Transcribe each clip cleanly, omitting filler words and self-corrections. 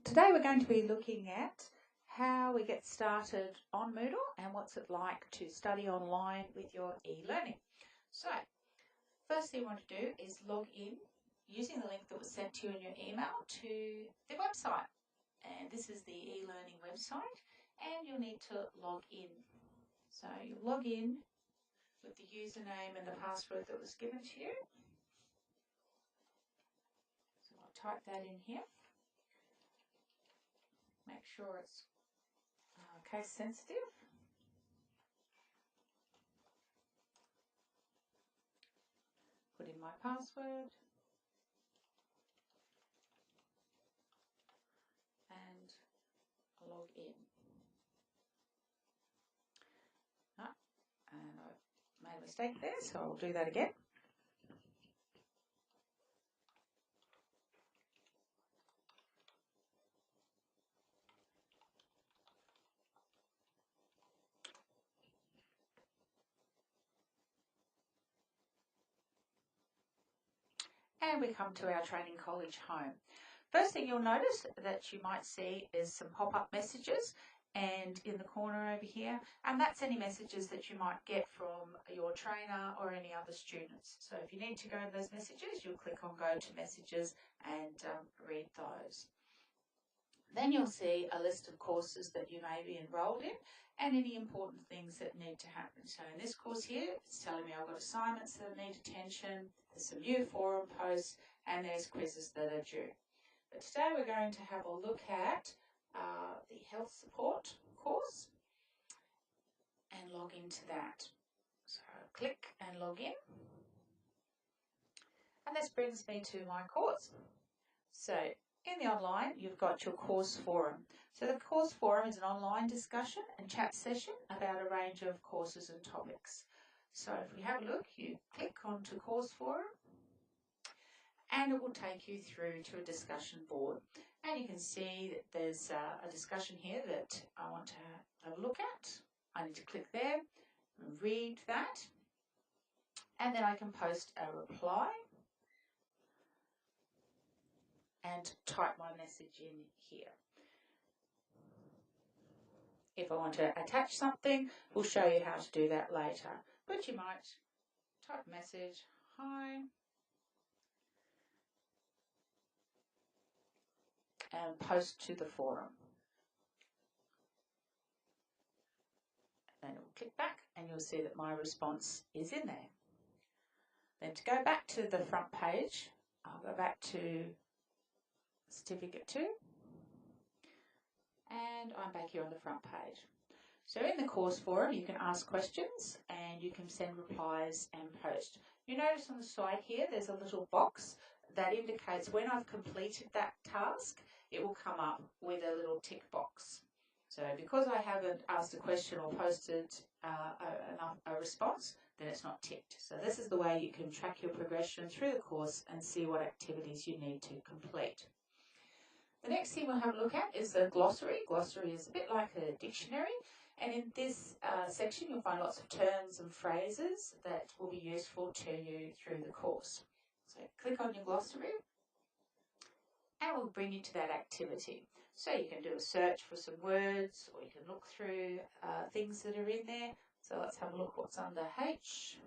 Today we're going to be looking at how we get started on Moodle and what's it like to study online with your e-learning. So, first thing you want to do is log in using the link that was sent to you in your email to the website. And this is the e-learning website, and you'll need to log in. So you log in with the username and the password that was given to you. So I'll type that in here. Make sure it's case sensitive. Put in my password and log in. And I made a mistake there, so I'll do that again. And we come to our training college home. First thing you'll notice that you might see is some pop-up messages, and in the corner over here, and that's any messages that you might get from your trainer or any other students. So if you need to go to those messages, you'll click on Go to Messages and read those. Then you'll see a list of courses that you may be enrolled in and any important things that need to happen. So in this course here, it's telling me I've got assignments that need attention, there's some new forum posts, and there's quizzes that are due. But today we're going to have a look at the health support course and log into that. So click and log in. And this brings me to my course. So in the online, you've got your course forum. So the course forum is an online discussion and chat session about a range of courses and topics. So if we have a look, you click onto course forum and it will take you through to a discussion board. And you can see that there's a discussion here that I want to have a look at. I need to click there, read that, and then I can post a reply and type my message in here. If I want to attach something, we'll show you how to do that later. But you might type a message, hi, and post to the forum. Then it will click back and you'll see that my response is in there. Then to go back to the front page, I'll go back to Certificate 2 and I'm back here on the front page. So in the course forum you can ask questions and you can send replies and post. You notice on the side here there's a little box that indicates when I've completed that task, it will come up with a little tick box. So because I haven't asked a question or posted a response, then it's not ticked. So this is the way you can track your progression through the course and see what activities you need to complete. The next thing we'll have a look at is the glossary. Glossary is a bit like a dictionary, and in this section you'll find lots of terms and phrases that will be useful to you through the course. So click on your glossary and it will bring you to that activity. So you can do a search for some words or you can look through things that are in there. So let's have a look what's under H.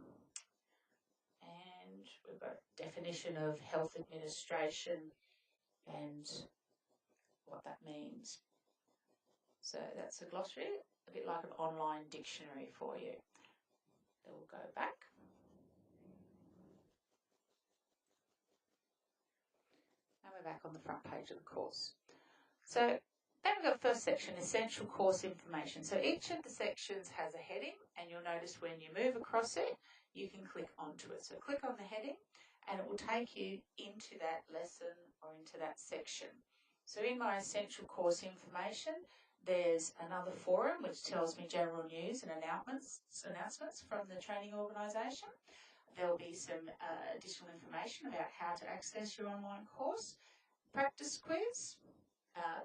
And we've got a definition of health administration and what that means. So that's a glossary, a bit like an online dictionary for you. Then we'll go back. And we're back on the front page of the course. So then we've got the first section, essential course information. So each of the sections has a heading, and you'll notice when you move across it, you can click onto it. So click on the heading and it will take you into that lesson or into that section. So in my essential course information, there's another forum which tells me general news and announcements from the training organisation. There'll be some additional information about how to access your online course, practice quiz,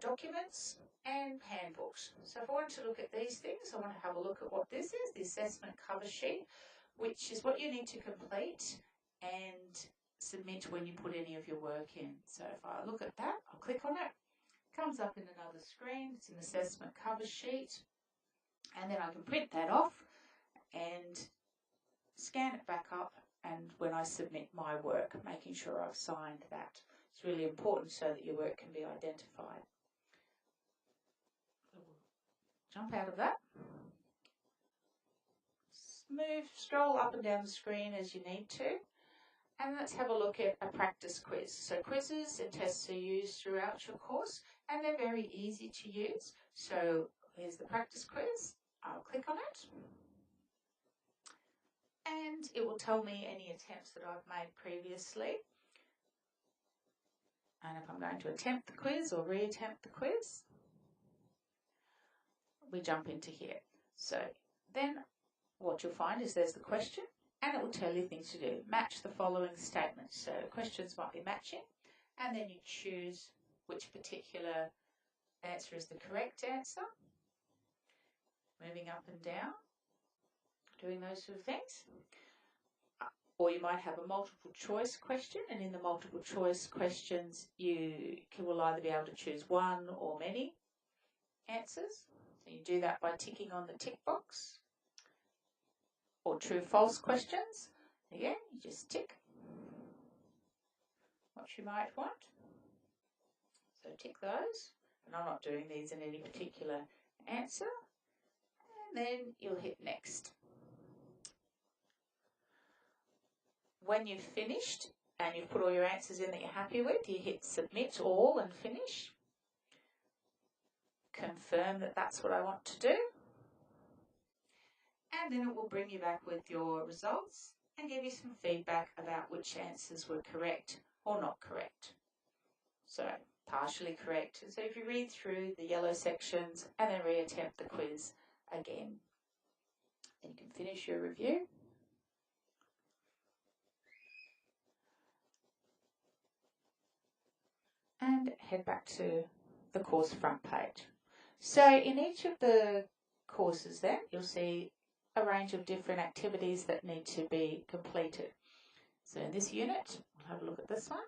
documents and handbooks. So if I want to look at these things, I want to have a look at what this is, the assessment cover sheet, which is what you need to complete and submit when you put any of your work in. So if I look at that, I'll click on it, comes up in another screen. It's an assessment cover sheet, and then I can print that off and scan it back up, and when I submit my work, making sure I've signed that. It's really important so that your work can be identified. Jump out of that. Scroll up and down the screen as you need to. And let's have a look at a practice quiz. So quizzes and tests are used throughout your course, and they're very easy to use. So here's the practice quiz. I'll click on it. And it will tell me any attempts that I've made previously. And if I'm going to attempt the quiz or reattempt the quiz, we jump into here. So then what you'll find is there's the question, and it will tell you things to do. Match the following statements. So questions might be matching, and then you choose which particular answer is the correct answer. Moving up and down, doing those sort of things. Or you might have a multiple choice question, and in the multiple choice questions you will either be able to choose one or many answers. So you do that by ticking on the tick box. Or true-false questions. Again, you just tick what you might want. So tick those. And I'm not doing these in any particular answer. And then you'll hit next. When you've finished and you've put all your answers in that you're happy with, you hit submit all and finish. Confirm that that's what I want to do. And then it will bring you back with your results and give you some feedback about which answers were correct or not correct. So partially correct. So if you read through the yellow sections and then reattempt the quiz again, then you can finish your review. And head back to the course front page. So in each of the courses then, you'll see a range of different activities that need to be completed. So in this unit, we'll have a look at this one.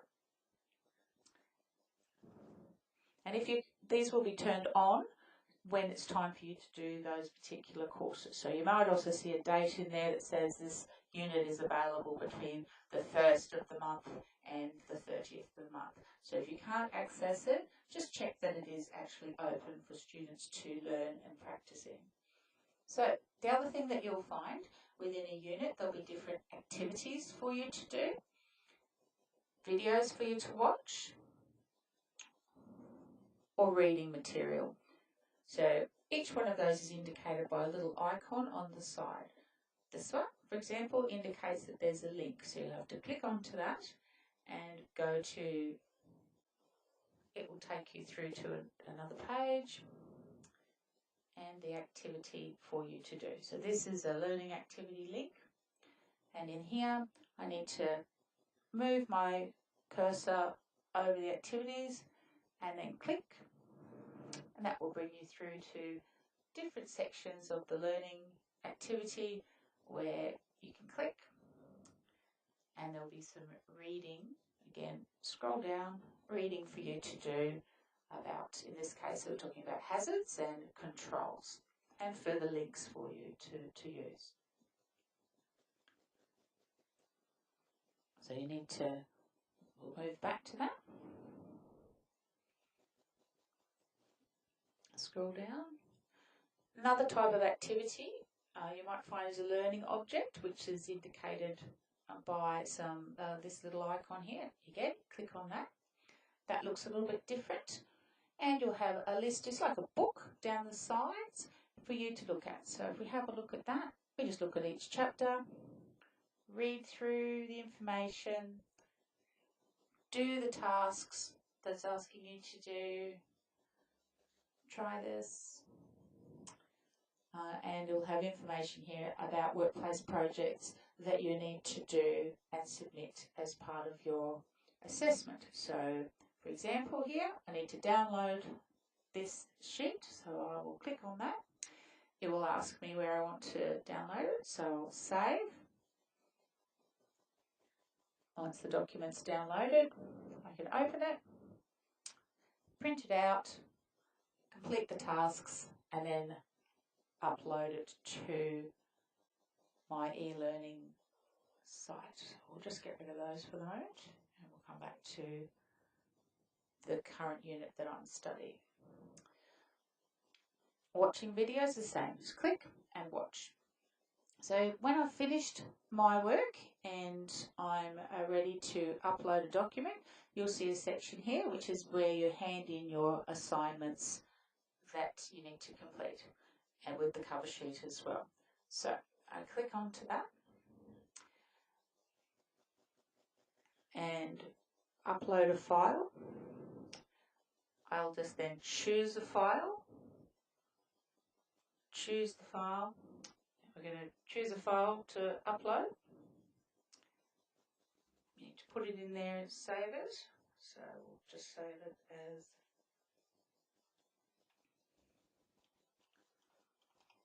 And these will be turned on when it's time for you to do those particular courses. So you might also see a date in there that says this unit is available between the 1st of the month and the 30th of the month. So if you can't access it, just check that it is actually open for students to learn and practice in. So the other thing that you'll find within a unit, there'll be different activities for you to do, videos for you to watch, or reading material. So each one of those is indicated by a little icon on the side. This one, for example, indicates that there's a link. So you'll have to click onto that and go to, it will take you through to another page and the activity for you to do. So this is a learning activity link. And in here, I need to move my cursor over the activities and then click. And that will bring you through to different sections of the learning activity where you can click, and there'll be some reading. Again, scroll down, reading for you to do about, in this case, we're talking about hazards and controls, and further links for you to use. So you need to, we'll move back to that. Scroll down. Another type of activity you might find is a learning object, which is indicated by some this little icon here. Again, click on that. That looks a little bit different, and you'll have a list. It's like a book down the sides for you to look at. So if we have a look at that, we just look at each chapter, read through the information, do the tasks that's asking you to do. Try this, and it'll have information here about workplace projects that you need to do and submit as part of your assessment. So, for example, here I need to download this sheet, so I will click on that. It will ask me where I want to download it, so I'll save. Once the document's downloaded, I can open it. print it out, complete the tasks, and then upload it to my e-learning site. We'll just get rid of those for the moment, and we'll come back to the current unit that I'm studying. Watching videos, the same. Just click and watch. So when I've finished my work and I'm ready to upload a document, you'll see a section here which is where you hand in your assignments that you need to complete, and with the cover sheet as well. So I click onto that and upload a file. I'll just then choose a file, choose the file. We're going to choose a file to upload. You need to put it in there and save it. So we'll just save it as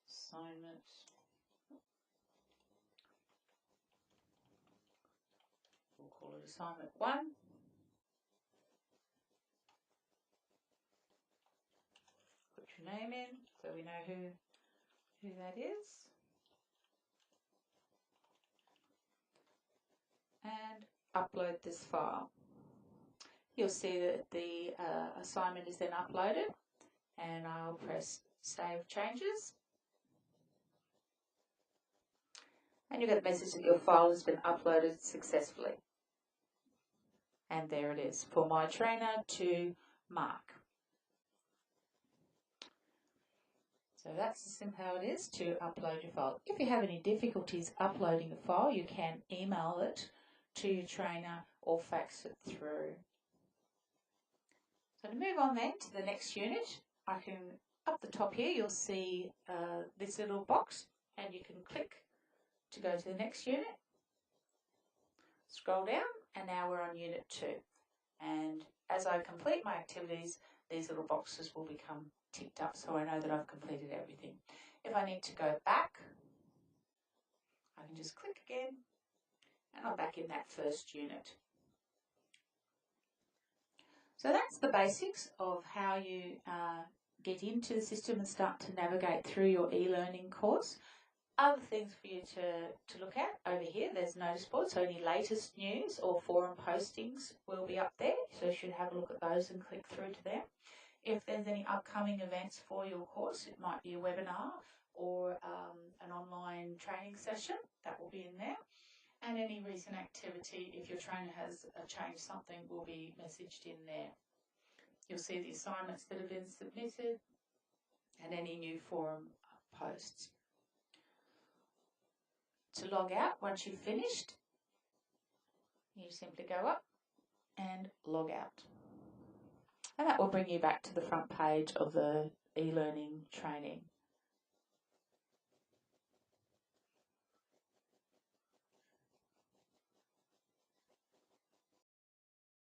assignment. We'll call it assignment 1. Put your name in so we know who that is. And upload this file. You'll see that the assignment is then uploaded, and I'll press Save Changes. And you get a message that your file has been uploaded successfully. And there it is for my trainer to mark. So that's as simple how it is to upload your file. If you have any difficulties uploading a file, you can email it to your trainer or fax it through. So to move on then to the next unit, I can, up the top here, you'll see this little box, and you can click to go to the next unit. Scroll down, and now we're on Unit 2. And as I complete my activities, these little boxes will become ticked up so I know that I've completed everything. If I need to go back, I can just click again, and I'm back in that first unit. So that's the basics of how you get into the system and start to navigate through your e-learning course. Other things for you to look at over here, there's notice boards, so any latest news or forum postings will be up there, so you should have a look at those and click through to them. If there's any upcoming events for your course, it might be a webinar or an online training session, that will be in there. And any recent activity, if your trainer has changed something, will be messaged in there. You'll see the assignments that have been submitted and any new forum posts. To log out, once you've finished, you simply go up and log out. And that will bring you back to the front page of the e-learning training.